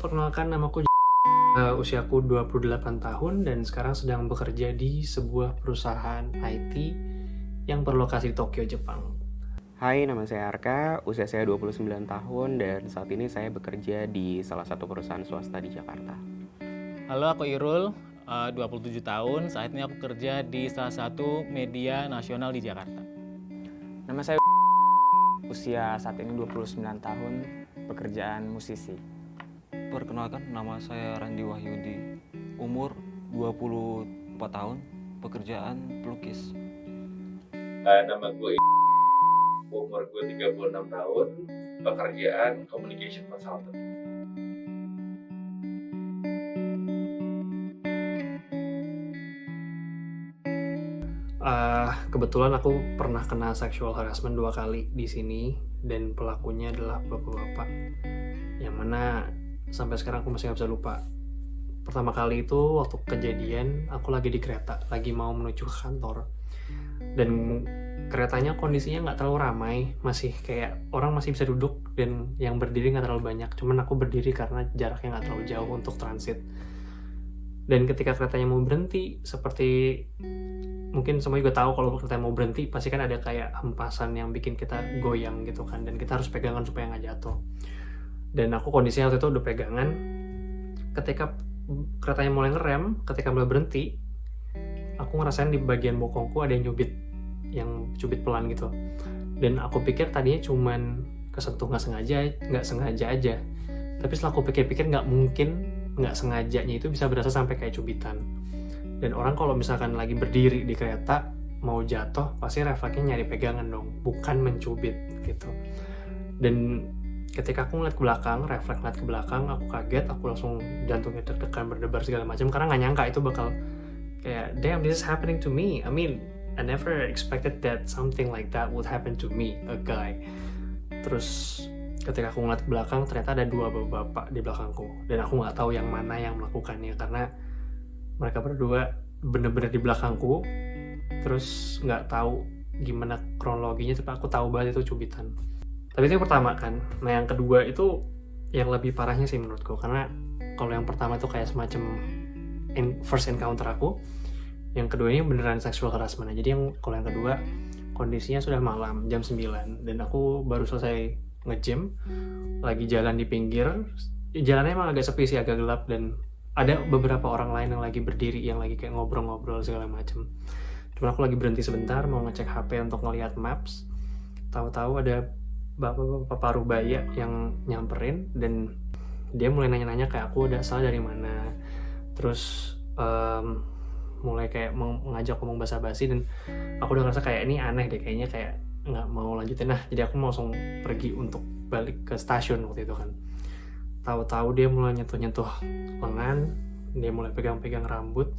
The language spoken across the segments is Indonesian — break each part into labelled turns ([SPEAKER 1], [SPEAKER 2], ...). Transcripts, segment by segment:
[SPEAKER 1] perkenalkan namaku usiaku 28 tahun dan sekarang sedang bekerja di sebuah perusahaan IT yang berlokasi di Tokyo, Jepang.
[SPEAKER 2] Hai, nama saya Arka, usia saya 29 tahun dan saat ini saya bekerja di salah satu perusahaan swasta di Jakarta.
[SPEAKER 3] Halo, aku Irul, 27 tahun. Saat ini aku kerja di salah satu media nasional di Jakarta.
[SPEAKER 4] Nama saya usia saat ini 29 tahun, pekerjaan musisi.
[SPEAKER 5] Perkenalkan, nama saya Randi Wahyudi, umur 24 tahun, pekerjaan pelukis.
[SPEAKER 6] Nama gue umur gue 36 tahun, pekerjaan communication consultant.
[SPEAKER 1] Kebetulan aku pernah kena sexual harassment 2 kali di sini dan pelakunya adalah bapak-bapak yang mana sampai sekarang aku masih nggak bisa lupa. Pertama kali itu waktu kejadian aku lagi di kereta, lagi mau menuju ke kantor dan keretanya kondisinya nggak terlalu ramai, masih kayak orang masih bisa duduk dan yang berdiri nggak terlalu banyak, cuman aku berdiri karena jaraknya nggak terlalu jauh untuk transit. Dan ketika keretanya mau berhenti, seperti mungkin semua juga tahu kalau kereta mau berhenti pasti kan ada kayak hempasan yang bikin kita goyang gitu kan, dan kita harus pegangan supaya nggak jatuh. Dan aku kondisinya waktu itu udah pegangan. Ketika keretanya mulai ngerem, ketika mulai berhenti, aku ngerasain di bagian bokongku ada yang cubit pelan gitu. Dan aku pikir tadinya cuman kesentuh nggak sengaja aja. Tapi setelah aku pikir-pikir nggak mungkin nggak sengajanya itu bisa berasa sampai kayak cubitan. Dan orang kalau misalkan lagi berdiri di kereta mau jatuh pasti refleksnya nyari pegangan dong, bukan mencubit gitu. Dan ketika aku ngeliat ke belakang, refleks ngeliat ke belakang, aku kaget, aku langsung jantungnya deg-degan berdebar segala macam karena nggak nyangka itu bakal kayak damn, this is happening to me. I mean, I never expected that something like that would happen to me, a guy. Terus ketika aku ngeliat ke belakang ternyata ada 2 bapak di belakangku dan aku nggak tahu yang mana yang melakukannya karena mereka berdua bener-bener di belakangku, terus nggak tahu gimana kronologinya, tapi aku tahu banget itu cubitan. Tapi itu yang pertama kan. Nah yang kedua itu yang lebih parahnya sih menurutku, karena kalau yang pertama itu kayak semacam first encounter aku, yang kedua ini beneran sexual harassment. Jadi kalau yang kedua kondisinya sudah malam jam 9 dan aku baru selesai nge-gym, lagi jalan di pinggir. Jalannya emang agak sepi sih, agak gelap, dan ada beberapa orang lain yang lagi berdiri, yang lagi kayak ngobrol-ngobrol segala macem. Cuman aku lagi berhenti sebentar mau ngecek HP untuk ngelihat maps. Tahu-tahu ada bapak-bapak paruh baya yang nyamperin dan dia mulai nanya-nanya kayak aku asal dari mana. Terus mulai kayak ngajak ngomong basa-basi dan aku udah ngerasa kayak ini aneh deh, kayaknya kayak nggak mau lanjutin. Nah jadi aku mau langsung pergi untuk balik ke stasiun waktu itu kan. Tahu-tahu dia mulai nyentuh-nyentuh lengan, dia mulai pegang-pegang rambut,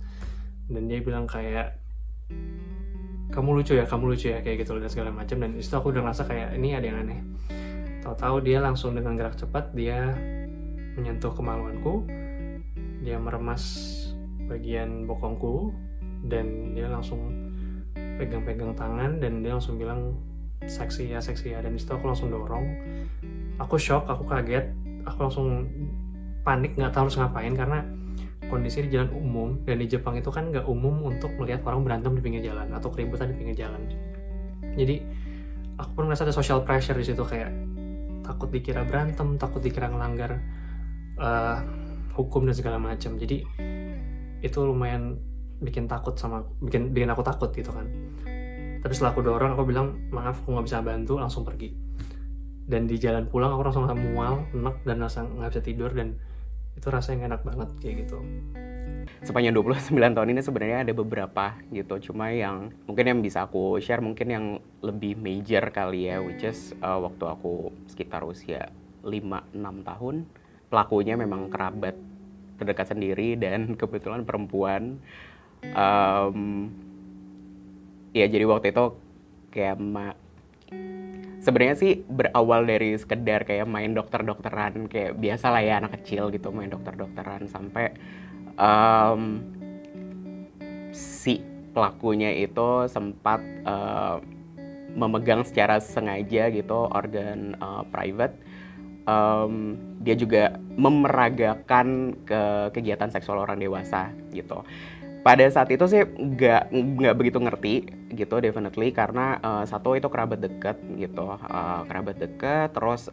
[SPEAKER 1] dan dia bilang kayak kamu lucu ya kayak gitu dan segala macam. Dan itu aku udah ngerasa kayak ini ada yang aneh. Tahu-tahu dia langsung dengan gerak cepat dia menyentuh kemaluanku, dia meremas bagian bokongku dan dia langsung pegang-pegang tangan dan dia langsung bilang seksi ya. Dan disitu aku langsung dorong. Aku shock, aku kaget, aku langsung panik, nggak tahu harus ngapain karena kondisi di jalan umum, dan di Jepang itu kan nggak umum untuk melihat orang berantem di pinggir jalan atau keributan di pinggir jalan. Jadi aku pun merasa ada social pressure di situ, kayak takut dikira berantem, takut dikira ngelanggar hukum dan segala macam. Jadi itu lumayan bikin aku takut gitu kan. Tapi setelah aku dorong, aku bilang maaf aku nggak bisa bantu, langsung pergi. Dan di jalan pulang aku langsung mual, enak, dan rasa nggak bisa tidur, dan itu rasanya enak banget kayak gitu.
[SPEAKER 2] Sepanjang 29 tahun ini sebenarnya ada beberapa gitu, cuma yang mungkin yang bisa aku share mungkin yang lebih major kali ya, which is waktu aku sekitar usia 5-6 tahun, pelakunya memang kerabat terdekat sendiri dan kebetulan perempuan. Ya jadi waktu itu kayak sebenarnya sih berawal dari sekedar kayak main dokter-dokteran, kayak biasa lah ya anak kecil gitu main dokter-dokteran, sampai si pelakunya itu sempat memegang secara sengaja gitu organ private dia juga memeragakan kegiatan seksual orang dewasa gitu. Pada saat itu sih nggak begitu ngerti gitu, definitely, karena satu itu kerabat dekat gitu, terus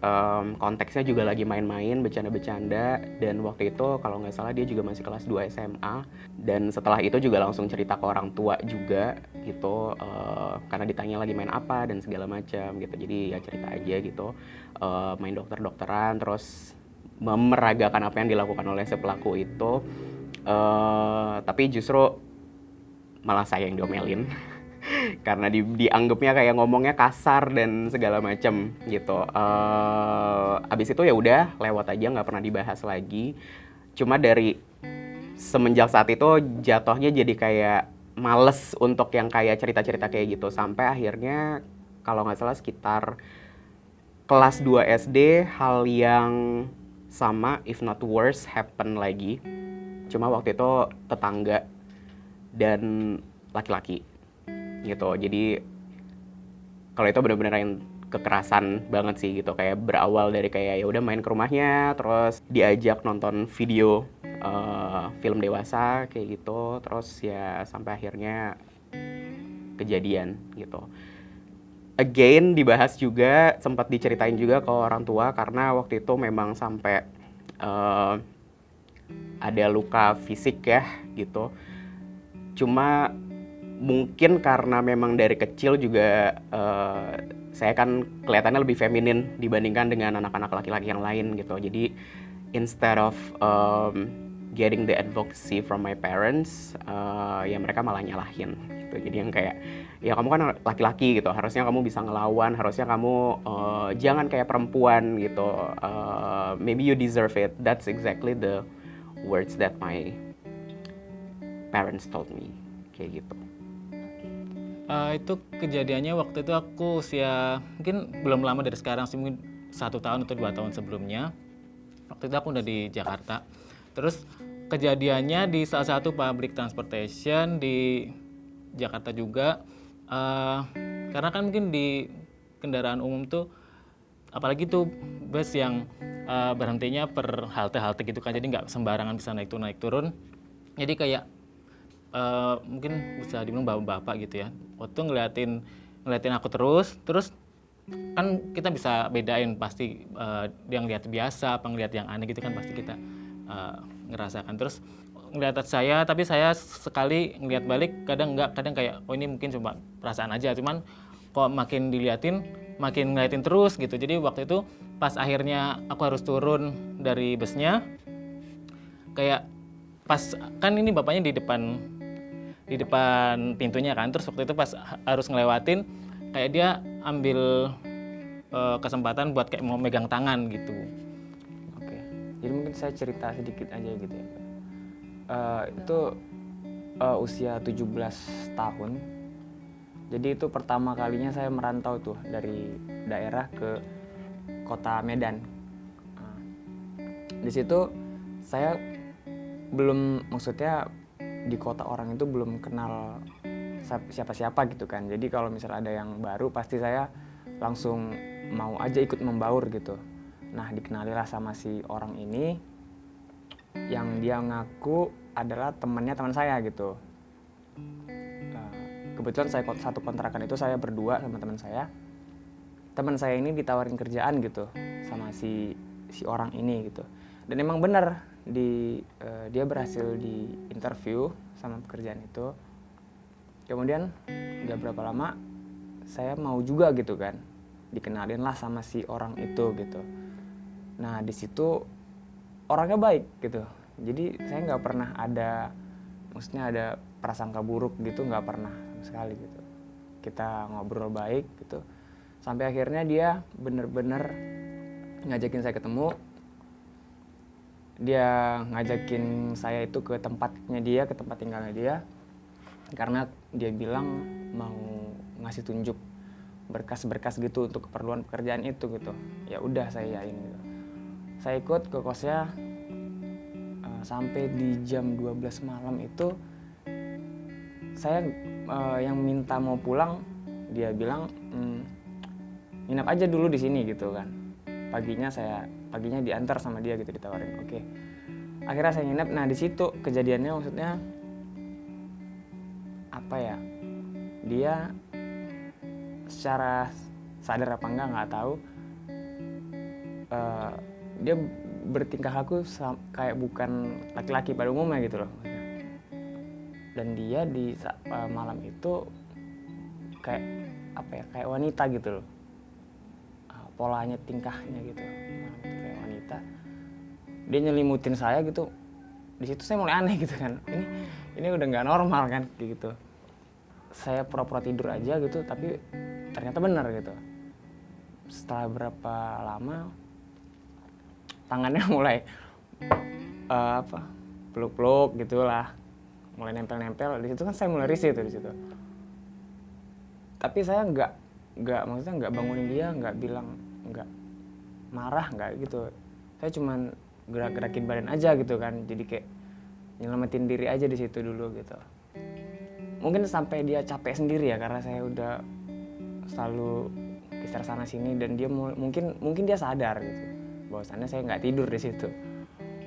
[SPEAKER 2] konteksnya juga lagi main-main, bercanda-bercanda, dan waktu itu kalau nggak salah dia juga masih kelas 2 SMA, dan setelah itu juga langsung cerita ke orang tua juga gitu, karena ditanya lagi main apa dan segala macam gitu, jadi ya cerita aja gitu, main dokter-dokteran, terus memeragakan apa yang dilakukan oleh si pelaku itu. Tapi justru malah saya yang diomelin karena dianggapnya kayak ngomongnya kasar dan segala macam gitu. Abis itu ya udah lewat aja, nggak pernah dibahas lagi. Cuma dari semenjak saat itu jatuhnya jadi kayak males untuk yang kayak cerita-cerita kayak gitu, sampai akhirnya kalau nggak salah sekitar kelas 2 SD hal yang sama if not worse happen lagi. Cuma waktu itu tetangga dan laki-laki gitu. Jadi kalau itu benar-benar yang kekerasan banget sih gitu, kayak berawal dari kayak ya udah main ke rumahnya, terus diajak nonton video film dewasa kayak gitu, terus ya sampai akhirnya kejadian gitu. Again dibahas juga, sempat diceritain juga ke orang tua karena waktu itu memang sampai ada luka fisik ya gitu. Cuma mungkin karena memang dari kecil juga saya kan kelihatannya lebih feminin dibandingkan dengan anak-anak laki-laki yang lain gitu. Jadi instead of getting the advocacy from my parents, ya mereka malah nyalahin gitu. Jadi yang kayak, ya kamu kan laki-laki gitu, harusnya kamu bisa ngelawan, harusnya kamu jangan kayak perempuan gitu, maybe you deserve it. That's exactly the words that my parents told me, kayak gitu.
[SPEAKER 3] Itu kejadiannya waktu itu aku usia mungkin belum lama dari sekarang sih, mungkin 1 tahun atau 2 tahun sebelumnya. Waktu itu aku udah di Jakarta. Terus kejadiannya di salah satu public transportation di Jakarta juga. Karena kan mungkin di kendaraan umum tuh, apalagi tuh bus yang berhentinya per halte-halte gitu kan, jadi nggak sembarangan bisa naik turun. Jadi kayak mungkin bisa dibilang bapak-bapak gitu ya, waktu ngeliatin aku terus kan kita bisa bedain pasti dia ngeliat biasa apa ngeliat yang aneh gitu kan, pasti kita ngerasakan. Terus ngeliat saya, tapi saya sekali ngeliat balik, kadang enggak, kadang kayak oh ini mungkin cuma perasaan aja, cuman kok makin diliatin makin ngeliatin terus gitu. Jadi waktu itu pas akhirnya aku harus turun dari busnya, kayak pas kan ini bapaknya di depan pintunya kan, terus waktu itu pas harus ngelewatin kayak dia ambil kesempatan buat kayak mau megang tangan gitu.
[SPEAKER 4] Oke, jadi mungkin saya cerita sedikit aja gitu ya. Itu usia 17 tahun. Jadi itu pertama kalinya saya merantau tuh dari daerah ke kota Medan. Di situ saya belum, maksudnya di kota orang itu belum kenal siapa-siapa gitu kan. Jadi kalau misalnya ada yang baru pasti saya langsung mau aja ikut membaur gitu. Nah, dikenalilah sama si orang ini yang dia ngaku adalah teman saya gitu. Kebetulan saya satu kontrakan itu saya berdua sama teman saya. Teman saya ini ditawarin kerjaan gitu sama si orang ini gitu. Dan emang benar dia berhasil di interview sama pekerjaan itu. Kemudian gak berapa lama saya mau juga gitu kan, dikenalin lah sama si orang itu gitu. Nah di situ orangnya baik gitu, jadi saya nggak pernah ada, maksudnya ada prasangka buruk gitu, nggak pernah sama sekali gitu. Kita ngobrol baik gitu, sampai akhirnya dia bener-bener ngajakin saya ketemu. Dia ngajakin saya itu ke tempatnya dia, ke tempat tinggalnya dia, karena dia bilang mau ngasih tunjuk berkas-berkas gitu untuk keperluan pekerjaan itu gitu. Ya udah saya yain gitu. Saya ikut ke kosnya sampai di jam 12 malam itu. Saya yang minta mau pulang, dia bilang nginap aja dulu di sini gitu kan. paginya diantar sama dia gitu, ditawarin. Oke. Akhirnya saya nginep. Nah di situ kejadiannya, maksudnya apa ya, dia secara sadar apa enggak nggak tahu, dia bertingkah laku kayak bukan laki-laki pada umumnya gitu loh. Dan dia di malam itu kayak apa ya, kayak wanita gitu loh, polanya, tingkahnya gitu malam itu kayak wanita. Dia nyelimutin saya gitu. Di situ saya mulai aneh gitu kan, ini udah nggak normal kan gitu. Saya pura-pura tidur aja gitu, tapi ternyata benar gitu. Setelah berapa lama tangannya mulai peluk-peluk gitulah, mulai nempel-nempel. Di situ kan saya mulai risih tuh di situ. Tapi saya maksudnya nggak bangunin dia, nggak bilang, nggak marah, nggak gitu. Saya cuman gerak-gerakin badan aja gitu kan, jadi kayak nyelamatin diri aja di situ dulu gitu. Mungkin sampai dia capek sendiri ya, karena saya udah selalu geser sana sini, dan dia mungkin dia sadar gitu bahwasannya saya nggak tidur di situ.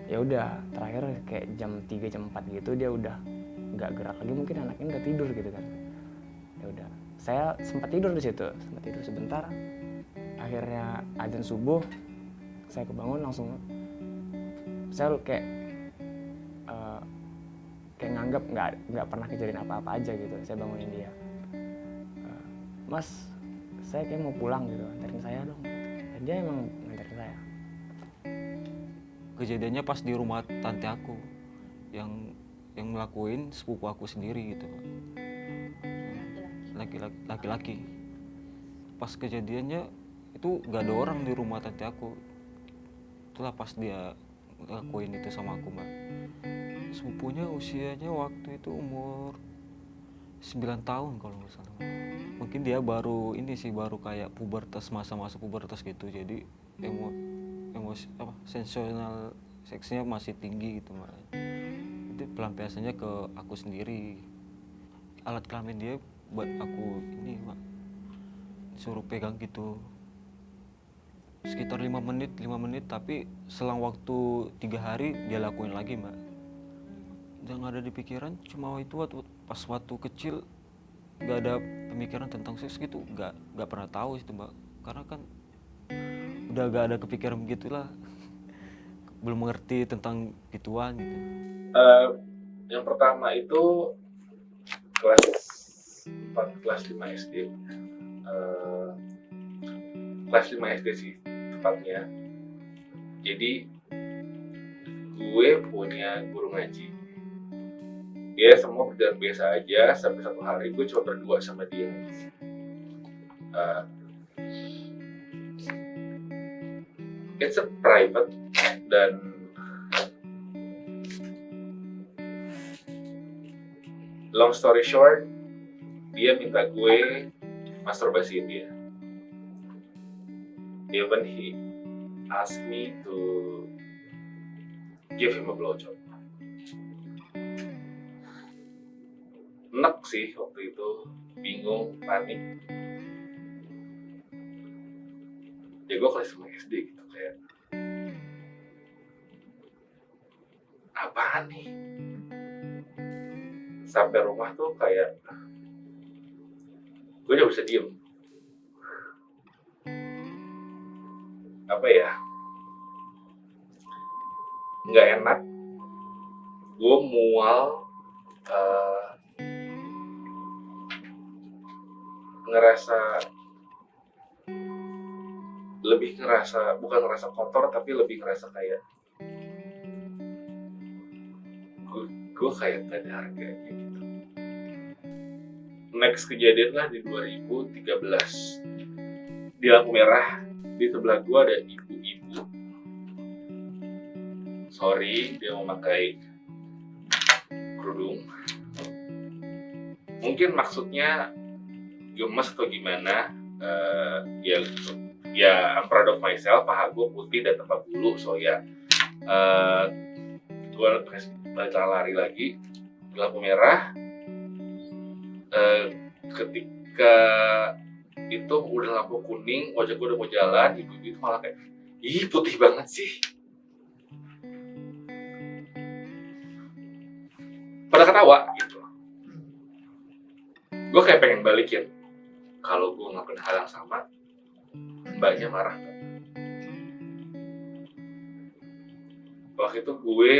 [SPEAKER 4] Ya udah, terakhir kayak jam 3 jam 4 gitu dia udah nggak gerak lagi, mungkin anaknya udah tidur gitu kan. Ya udah, saya sempat tidur di situ, sempat tidur sebentar. Akhirnya azan subuh, saya kebangun langsung. Saya kayak nganggap nggak pernah kejadian apa-apa aja gitu. Saya bangunin dia, Mas, saya kayak mau pulang gitu, anterin saya dong. Dan dia emang nganterin saya.
[SPEAKER 5] Kejadiannya pas di rumah tante aku yang ngelakuin sepupu aku sendiri gitu, laki-laki. Pas kejadiannya itu gak ada orang di rumah tante aku. Itulah pas dia ngelakuin itu sama aku, Mbak. Sepupunya usianya waktu itu umur 9 tahun kalau nggak salah. Mungkin dia baru kayak pubertas, masa-masa pubertas gitu. Jadi emosi sensional seksnya masih tinggi gitu, Mbak. Itu pelampiasannya ke aku sendiri. Alat kelamin dia buat aku ini, Mbak, suruh pegang gitu sekitar 5 menit, tapi selang waktu 3 hari dia lakuin lagi, Mbak. Yang ada di pikiran cuma itu waktu kecil, gak ada pemikiran tentang seks gitu, gak pernah tahu itu, Mbak, karena kan udah gak ada kepikiran begitulah. Belum mengerti tentang gituan gitu.
[SPEAKER 6] Yang pertama itu kelas 4, kelas 5 SD. Kelas 5 SD sih tepatnya. Jadi gue punya guru ngaji. Dia semua berjalan biasa aja sampai satu hari gue cuma berdua sama dia. It's a private, dan long story short, dia minta gue masturbasiin dia. Even he asked me to give him a blowjob. Enak sih waktu itu, bingung, panik. Ya gue kelas 5 SD gitu, kayak apaan nih? Sampai rumah tuh kayak gue udah bisa diem. Apa ya? Nggak enak. Gue mual, bukan ngerasa kotor, tapi lebih ngerasa kayak gue kayak gak ada harganya gitu. Next kejadian lah di 2013 di lampu merah. Di sebelah gue ada ibu-ibu. Sorry, dia memakai kerudung. Mungkin maksudnya gemes atau gimana. Ya I'm proud of myself, paha gue putih dan tanpa bulu, so ya gue lari lagi di lampu merah. Ketika itu udah lampu kuning, wajah gue udah mau jalan, ibu-ibu itu malah kayak ih putih banget sih. Pada ketawa gitu. Gue kayak pengen balikin. Kalau gue ngelakuin hal yang sama, mbaknya marah nggak? Waktu itu gue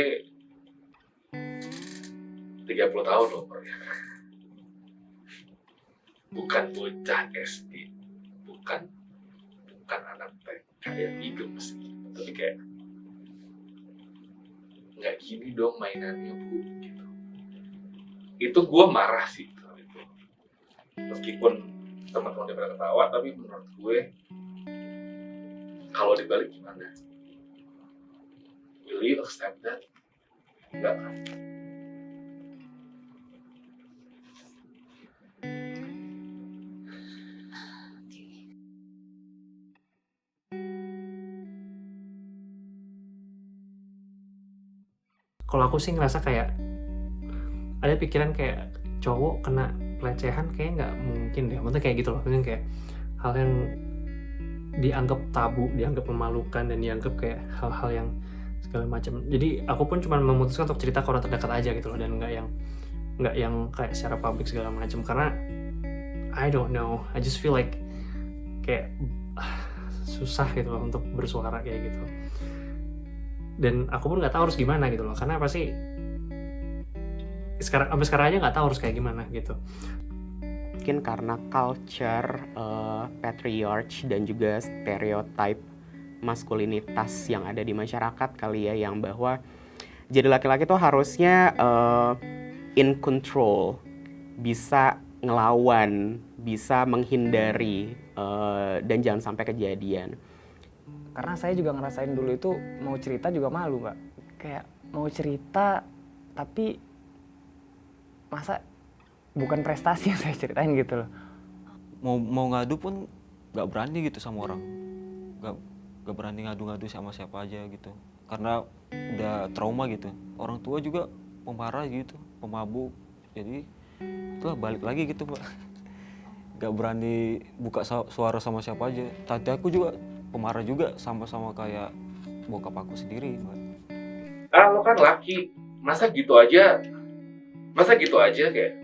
[SPEAKER 6] 30 tahun loh, bukan bocah SD, bukan anak TK yang gemes gitu, tapi kayak nggak gini dong mainannya bu, gitu. Itu gue marah sih soal itu, meskipun teman-teman dia pada ketawa, tapi menurut gue kalau dibalik gimana? Will you accept that? Enggak kan?
[SPEAKER 1] Kalau aku sih ngerasa kayak ada pikiran kayak cowok kena pelecehan kayak nggak mungkin deh, maksudnya kayak gitu loh, maksudnya kayak hal yang dianggap tabu, dianggap memalukan, dan dianggap kayak hal-hal yang segala macam. Jadi aku pun cuma memutuskan untuk cerita ke orang terdekat aja gitu loh, dan nggak yang kayak secara publik segala macam, karena I don't know, I just feel like kayak susah gitu loh untuk bersuara kayak gitu. Dan aku pun nggak tahu harus gimana gitu loh, karena pasti sampai sekarang aja nggak tahu harus kayak gimana gitu.
[SPEAKER 2] Mungkin karena culture, patriarch, dan juga stereotype maskulinitas yang ada di masyarakat kali ya, yang bahwa jadi laki-laki tuh harusnya in control, bisa ngelawan, bisa menghindari, dan jangan sampai kejadian.
[SPEAKER 4] Karena saya juga ngerasain dulu itu mau cerita juga malu, Pak. Kayak mau cerita tapi masa bukan prestasi yang saya ceritain gitu loh.
[SPEAKER 5] Mau ngadu pun nggak berani gitu sama orang, nggak berani ngadu-ngadu sama siapa aja gitu, karena udah trauma gitu. Orang tua juga pemarah gitu, pemabuk, jadi itulah balik lagi gitu Pak. Nggak berani buka suara sama siapa aja. Tante aku juga pemarah juga, sama-sama kayak bokap aku sendiri Pak.
[SPEAKER 6] Lo kan laki, masa gitu aja kayak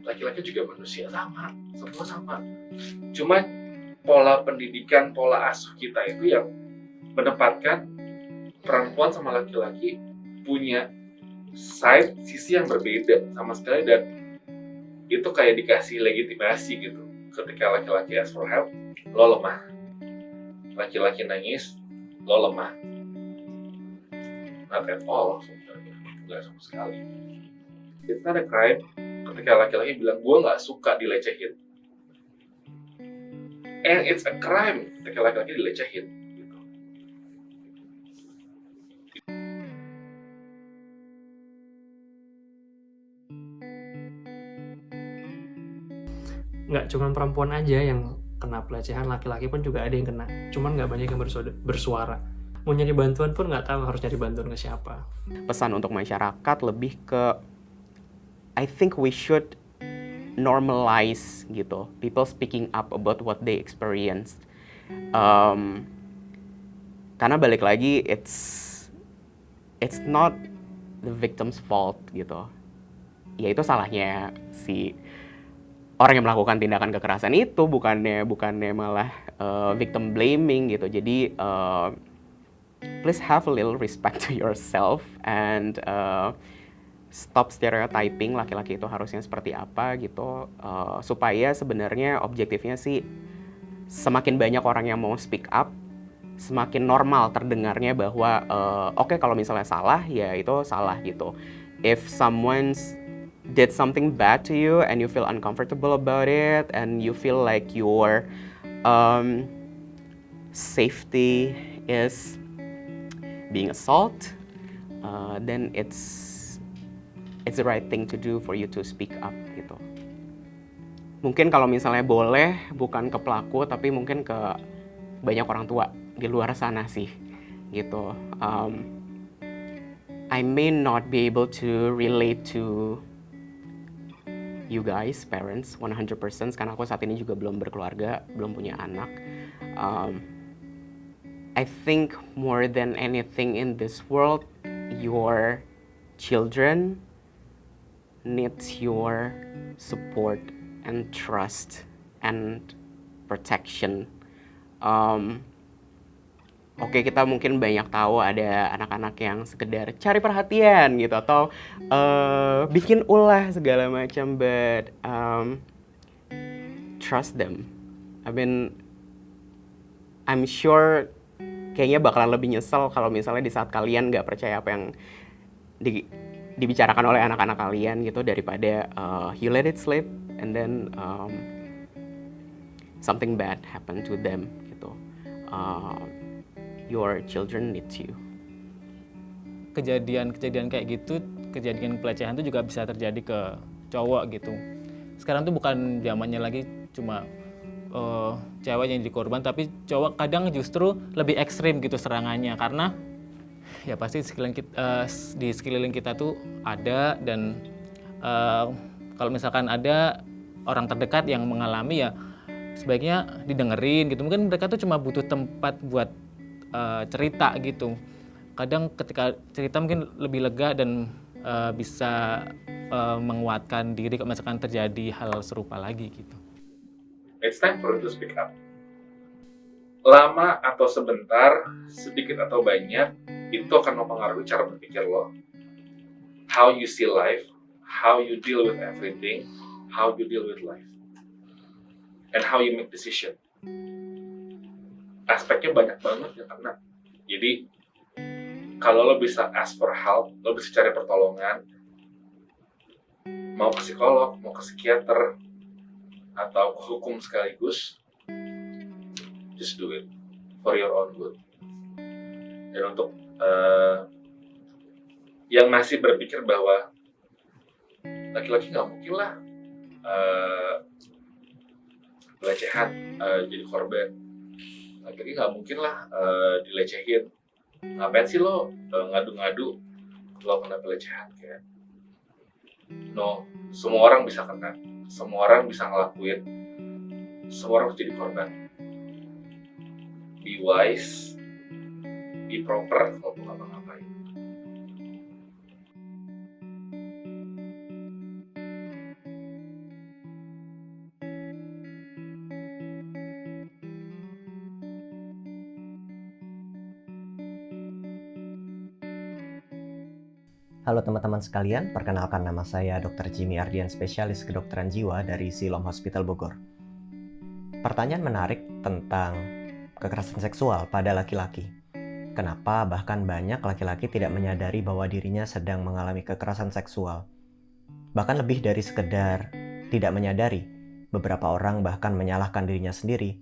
[SPEAKER 6] laki-laki juga manusia, sama, semua sama. Cuma pola pendidikan, pola asuh kita itu yang menempatkan perempuan sama laki-laki punya sisi yang berbeda sama sekali, dan itu kayak dikasih legitimasi gitu. Ketika laki-laki ask for help, lo lemah. Laki-laki nangis, lo lemah. Not at all sebenarnya, nggak sama sekali. It's not a crime ketika laki-laki bilang gue nggak suka dilecehin, and it's a crime ketika laki-laki dilecehin gitu.
[SPEAKER 1] Nggak cuma perempuan aja yang kena pelecehan, laki-laki pun juga ada yang kena, cuman nggak banyak yang bersuara. Mau nyari bantuan pun nggak tahu harus nyari bantuan ke siapa.
[SPEAKER 2] Pesan untuk masyarakat lebih ke, I think we should normalize gitu, people speaking up about what they experienced. Karena balik lagi, it's not the victim's fault gitu. Ya itu salahnya si orang yang melakukan tindakan kekerasan itu, bukannya malah victim blaming gitu. Jadi please have a little respect to yourself and stop stereotyping laki-laki itu harusnya seperti apa gitu, supaya sebenarnya objektifnya sih semakin banyak orang yang mau speak up, semakin normal terdengarnya bahwa oke, kalau misalnya salah ya itu salah gitu. If someone did something bad to you and you feel uncomfortable about it and you feel like your safety is being assaulted, then it's the right thing to do for you to speak up gitu. Mungkin kalau misalnya boleh, bukan ke pelaku tapi mungkin ke banyak orang tua di luar sana sih gitu. I may not be able to relate to you guys, parents, 100%, karena aku saat ini juga belum berkeluarga, belum punya anak. I think more than anything in this world, your children needs your support and trust and protection. Oke, kita mungkin banyak tahu ada anak-anak yang sekedar cari perhatian gitu atau bikin ulah segala macam, but trust them. I mean, I'm sure kayaknya bakalan lebih nyesel kalau misalnya di saat kalian nggak percaya apa yang dibicarakan oleh anak-anak kalian gitu, daripada you let it slip and then something bad happen to them gitu. Your children needs you.
[SPEAKER 3] Kejadian kayak gitu, kejadian pelecehan itu juga bisa terjadi ke cowok gitu. Sekarang tuh bukan zamannya lagi cuma cewek yang jadi korban, tapi cowok kadang justru lebih ekstrim gitu serangannya, karena ya pasti di sekeliling kita tuh ada, dan kalau misalkan ada orang terdekat yang mengalami, ya sebaiknya didengerin gitu. Mungkin mereka tuh cuma butuh tempat buat cerita gitu. Kadang ketika cerita mungkin lebih lega dan bisa menguatkan diri kalau misalkan terjadi hal serupa lagi gitu.
[SPEAKER 6] It's time for you to speak up. Lama atau sebentar, sedikit atau banyak, itu akan mempengaruhi cara berpikir lo. How you see life, how you deal with everything, how you deal with life, and how you make decision. Aspeknya banyak banget yang kena. Jadi, kalau lo bisa ask for help, lo bisa cari pertolongan, mau ke psikolog, mau ke psikiater, atau ke hukum sekaligus, just do it for your own good. Dan untuk yang masih berpikir bahwa laki-laki nggak mungkin lah pelecehan, jadi korban, laki-laki nggak mungkin lah dilecehin, ngapain sih lo ngadu-ngadu lo kena pelecehan, kayak no, semua orang bisa kena, semua orang bisa ngelakuin, semua orang jadi korban. Be wise, be proper kalau mau ngapa-ngapain.
[SPEAKER 7] Halo teman-teman sekalian, perkenalkan nama saya Dr. Jimmy Ardian, spesialis kedokteran jiwa dari Siloam Hospital Bogor. Pertanyaan menarik tentang kekerasan seksual pada laki-laki. Kenapa bahkan banyak laki-laki tidak menyadari bahwa dirinya sedang mengalami kekerasan seksual? Bahkan lebih dari sekedar tidak menyadari, beberapa orang bahkan menyalahkan dirinya sendiri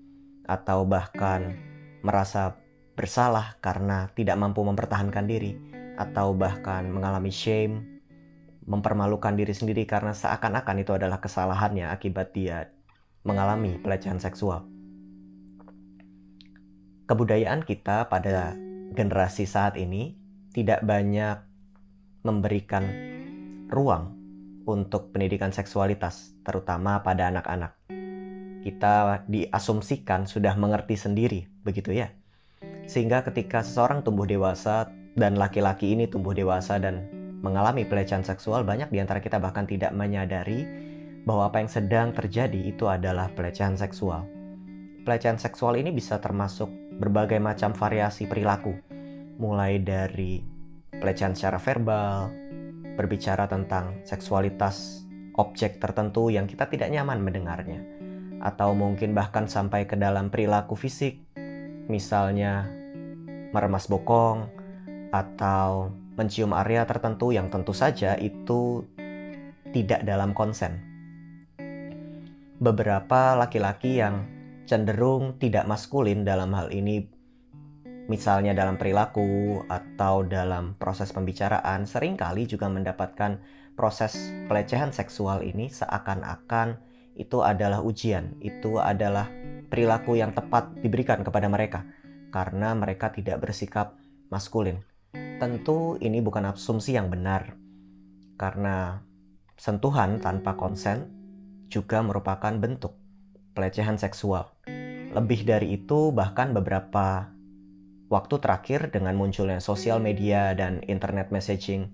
[SPEAKER 7] atau bahkan merasa bersalah karena tidak mampu mempertahankan diri, atau bahkan mengalami shame, mempermalukan diri sendiri karena seakan-akan itu adalah kesalahannya akibat dia mengalami pelecehan seksual. Kebudayaan kita pada generasi saat ini tidak banyak memberikan ruang untuk pendidikan seksualitas, terutama pada anak-anak. Kita diasumsikan sudah mengerti sendiri, begitu ya? Sehingga ketika seseorang tumbuh dewasa, dan laki-laki ini tumbuh dewasa dan mengalami pelecehan seksual, banyak di antara kita bahkan tidak menyadari bahwa apa yang sedang terjadi itu adalah pelecehan seksual. Pelecehan seksual ini bisa termasuk berbagai macam variasi perilaku, mulai dari pelecehan secara verbal, berbicara tentang seksualitas objek tertentu yang kita tidak nyaman mendengarnya, atau mungkin bahkan sampai ke dalam perilaku fisik, misalnya meremas bokong, atau mencium area tertentu yang tentu saja itu tidak dalam konsen. Beberapa laki-laki yang cenderung tidak maskulin dalam hal ini, misalnya dalam perilaku atau dalam proses pembicaraan, seringkali juga mendapatkan proses pelecehan seksual ini seakan-akan itu adalah ujian, itu adalah perilaku yang tepat diberikan kepada mereka karena mereka tidak bersikap maskulin. Tentu ini bukan asumsi yang benar, karena sentuhan tanpa konsen juga merupakan bentuk pelecehan seksual. Lebih dari itu, bahkan beberapa waktu terakhir dengan munculnya sosial media dan internet messaging,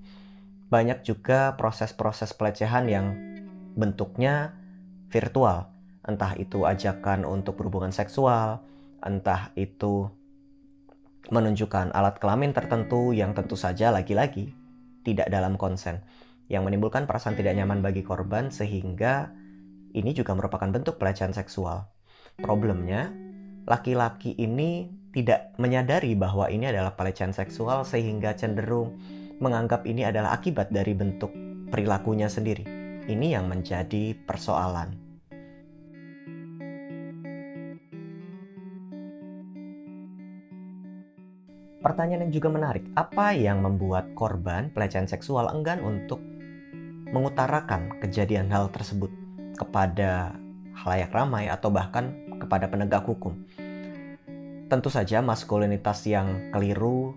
[SPEAKER 7] banyak juga proses-proses pelecehan yang bentuknya virtual. Entah itu ajakan untuk berhubungan seksual, entah itu menunjukkan alat kelamin tertentu yang tentu saja lagi-lagi tidak dalam konsen, yang menimbulkan perasaan tidak nyaman bagi korban, sehingga ini juga merupakan bentuk pelecehan seksual. Problemnya, laki-laki ini tidak menyadari bahwa ini adalah pelecehan seksual sehingga cenderung menganggap ini adalah akibat dari bentuk perilakunya sendiri. Ini yang menjadi persoalan. Pertanyaan yang juga menarik, apa yang membuat korban pelecehan seksual enggan untuk mengutarakan kejadian hal tersebut kepada khalayak ramai atau bahkan kepada penegak hukum? Tentu saja maskulinitas yang keliru,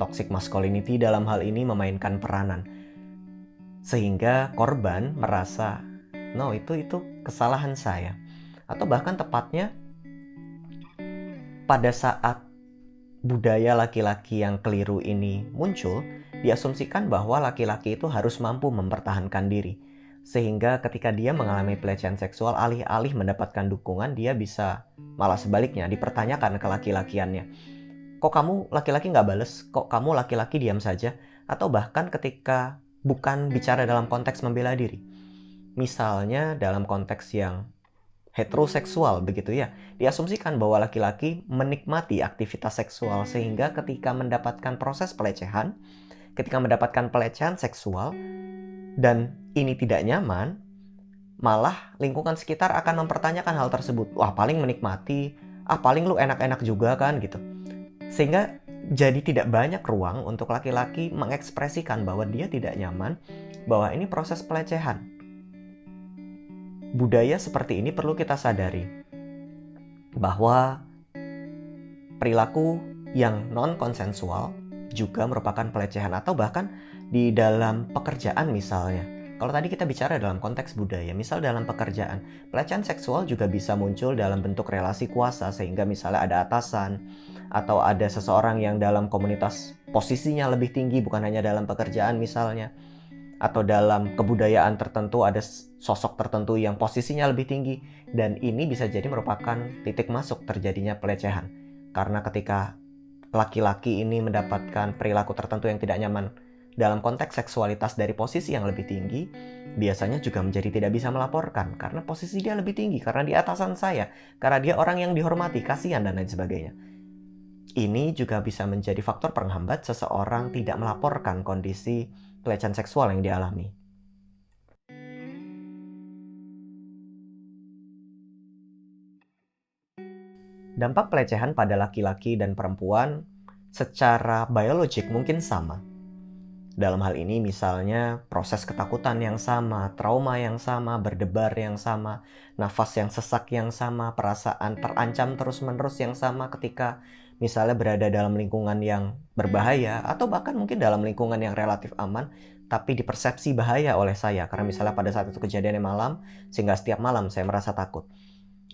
[SPEAKER 7] toxic masculinity dalam hal ini memainkan peranan. Sehingga korban merasa, no, itu kesalahan saya. Atau bahkan tepatnya pada saat budaya laki-laki yang keliru ini muncul, diasumsikan bahwa laki-laki itu harus mampu mempertahankan diri. Sehingga ketika dia mengalami pelecehan seksual, alih-alih mendapatkan dukungan, dia bisa malah sebaliknya dipertanyakan ke laki-lakiannya. Kok kamu laki-laki nggak bales? Kok kamu laki-laki diam saja? Atau bahkan ketika bukan bicara dalam konteks membela diri. Misalnya dalam konteks yang heteroseksual begitu ya, diasumsikan bahwa laki-laki menikmati aktivitas seksual, sehingga ketika mendapatkan proses pelecehan, ketika mendapatkan pelecehan seksual dan ini tidak nyaman, malah lingkungan sekitar akan mempertanyakan hal tersebut. Wah, paling menikmati, paling lu enak-enak juga kan gitu. Sehingga jadi tidak banyak ruang untuk laki-laki mengekspresikan bahwa dia tidak nyaman, bahwa ini proses pelecehan. Budaya seperti ini perlu kita sadari, bahwa perilaku yang non-konsensual juga merupakan pelecehan, atau bahkan di dalam pekerjaan misalnya. Kalau tadi kita bicara dalam konteks budaya, misal dalam pekerjaan, pelecehan seksual juga bisa muncul dalam bentuk relasi kuasa, sehingga misalnya ada atasan, atau ada seseorang yang dalam komunitas posisinya lebih tinggi, bukan hanya dalam pekerjaan misalnya, atau dalam kebudayaan tertentu ada sosok tertentu yang posisinya lebih tinggi, dan ini bisa jadi merupakan titik masuk terjadinya pelecehan. Karena ketika laki-laki ini mendapatkan perilaku tertentu yang tidak nyaman dalam konteks seksualitas dari posisi yang lebih tinggi, biasanya juga menjadi tidak bisa melaporkan karena posisi dia lebih tinggi, karena dia atasan saya, karena dia orang yang dihormati, kasihan dan lain sebagainya. Ini juga bisa menjadi faktor penghambat seseorang tidak melaporkan kondisi pelecehan seksual yang dialami. Dampak pelecehan pada laki-laki dan perempuan secara biologik mungkin sama. Dalam hal ini misalnya proses ketakutan yang sama, trauma yang sama, berdebar yang sama, nafas yang sesak yang sama, perasaan terancam terus-menerus yang sama ketika misalnya berada dalam lingkungan yang berbahaya, atau bahkan mungkin dalam lingkungan yang relatif aman, tapi dipersepsi bahaya oleh saya, karena misalnya pada saat itu kejadiannya malam, sehingga setiap malam saya merasa takut.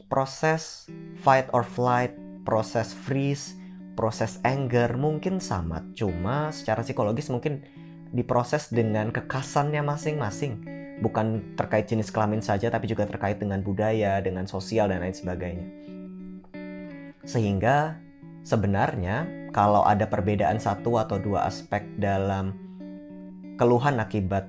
[SPEAKER 7] Proses fight or flight, proses freeze, proses anger mungkin sama, cuma secara psikologis mungkin diproses dengan kekasannya masing-masing. Bukan terkait jenis kelamin saja, tapi juga terkait dengan budaya, dengan sosial, dan lain sebagainya. Sehingga sebenarnya kalau ada perbedaan satu atau dua aspek dalam keluhan akibat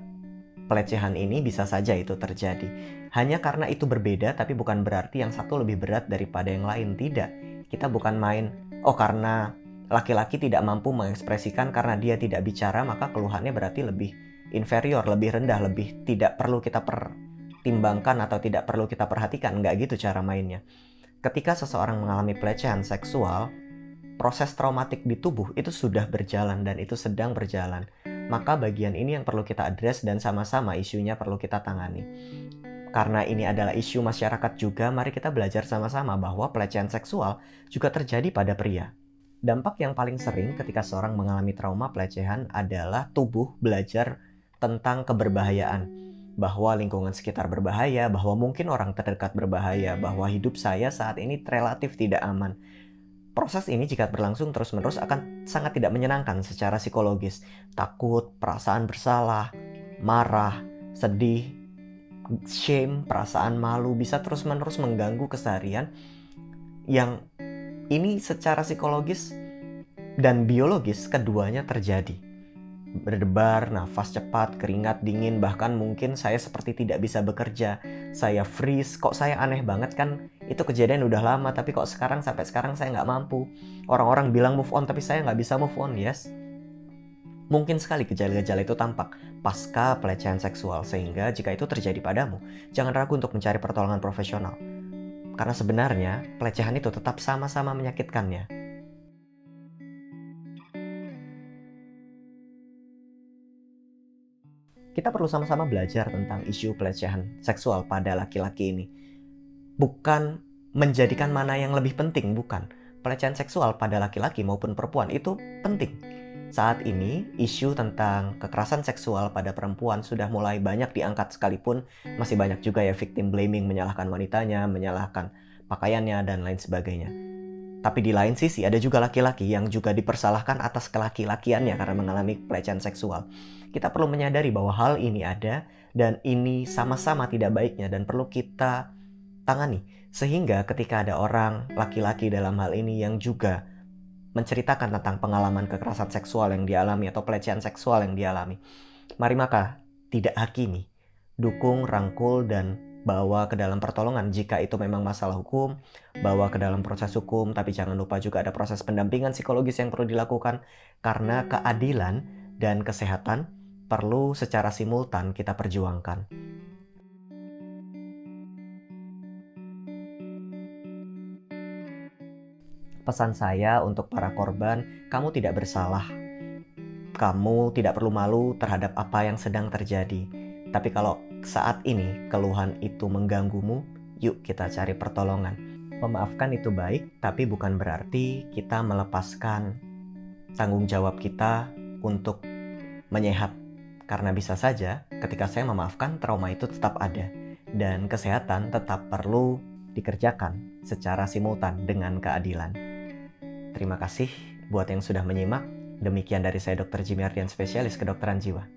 [SPEAKER 7] pelecehan ini, bisa saja itu terjadi. Hanya karena itu berbeda, tapi bukan berarti yang satu lebih berat daripada yang lain. Tidak. Kita bukan main, karena laki-laki tidak mampu mengekspresikan karena dia tidak bicara, maka keluhannya berarti lebih inferior, lebih rendah, lebih tidak perlu kita pertimbangkan atau tidak perlu kita perhatikan. Nggak gitu cara mainnya. Ketika seseorang mengalami pelecehan seksual, proses traumatik di tubuh itu sudah berjalan dan itu sedang berjalan. Maka bagian ini yang perlu kita address dan sama-sama isunya perlu kita tangani. Karena ini adalah isu masyarakat juga, mari kita belajar sama-sama bahwa pelecehan seksual juga terjadi pada pria. Dampak yang paling sering ketika seorang mengalami trauma pelecehan adalah tubuh belajar tentang keberbahayaan. Bahwa lingkungan sekitar berbahaya, bahwa mungkin orang terdekat berbahaya, bahwa hidup saya saat ini relatif tidak aman. Proses ini jika berlangsung terus-menerus akan sangat tidak menyenangkan secara psikologis. Takut, perasaan bersalah, marah, sedih, shame, perasaan malu bisa terus-menerus mengganggu keseharian yang ini secara psikologis dan biologis keduanya terjadi. Berdebar, nafas cepat, keringat dingin, bahkan mungkin saya seperti tidak bisa bekerja. Saya freeze, kok saya aneh banget kan? Itu kejadian udah lama, tapi kok sampai sekarang saya nggak mampu. Orang-orang bilang move on, tapi saya nggak bisa move on, yes. Mungkin sekali gejala-gejala itu tampak pasca pelecehan seksual, sehingga jika itu terjadi padamu, jangan ragu untuk mencari pertolongan profesional. Karena sebenarnya pelecehan itu tetap sama-sama menyakitkannya. Kita perlu sama-sama belajar tentang isu pelecehan seksual pada laki-laki ini. Bukan menjadikan mana yang lebih penting, bukan. Pelecehan seksual pada laki-laki maupun perempuan itu penting. Saat ini, isu tentang kekerasan seksual pada perempuan sudah mulai banyak diangkat sekalipun masih banyak juga ya victim blaming, menyalahkan wanitanya, menyalahkan pakaiannya, dan lain sebagainya. Tapi di lain sisi ada juga laki-laki yang juga dipersalahkan atas kelaki-lakiannya karena mengalami pelecehan seksual. Kita perlu menyadari bahwa hal ini ada dan ini sama-sama tidak baiknya dan perlu kita tangani. Sehingga ketika ada orang laki-laki dalam hal ini yang juga menceritakan tentang pengalaman kekerasan seksual yang dialami atau pelecehan seksual yang dialami, mari maka tidak hakimi, dukung, rangkul, dan bawa ke dalam pertolongan jika itu memang masalah hukum, bawa ke dalam proses hukum, tapi jangan lupa juga ada proses pendampingan psikologis yang perlu dilakukan karena keadilan dan kesehatan perlu secara simultan kita perjuangkan. Pesan saya untuk para korban, kamu tidak bersalah. Kamu tidak perlu malu terhadap apa yang sedang terjadi. Tapi kalau saat ini keluhan itu mengganggumu, yuk kita cari pertolongan. Memaafkan itu baik, tapi bukan berarti kita melepaskan tanggung jawab kita untuk menyehat. Karena bisa saja ketika saya memaafkan, trauma itu tetap ada. Dan kesehatan tetap perlu dikerjakan secara simultan dengan keadilan. Terima kasih buat yang sudah menyimak. Demikian dari saya Dr. Jimmy Ardian, spesialis kedokteran jiwa.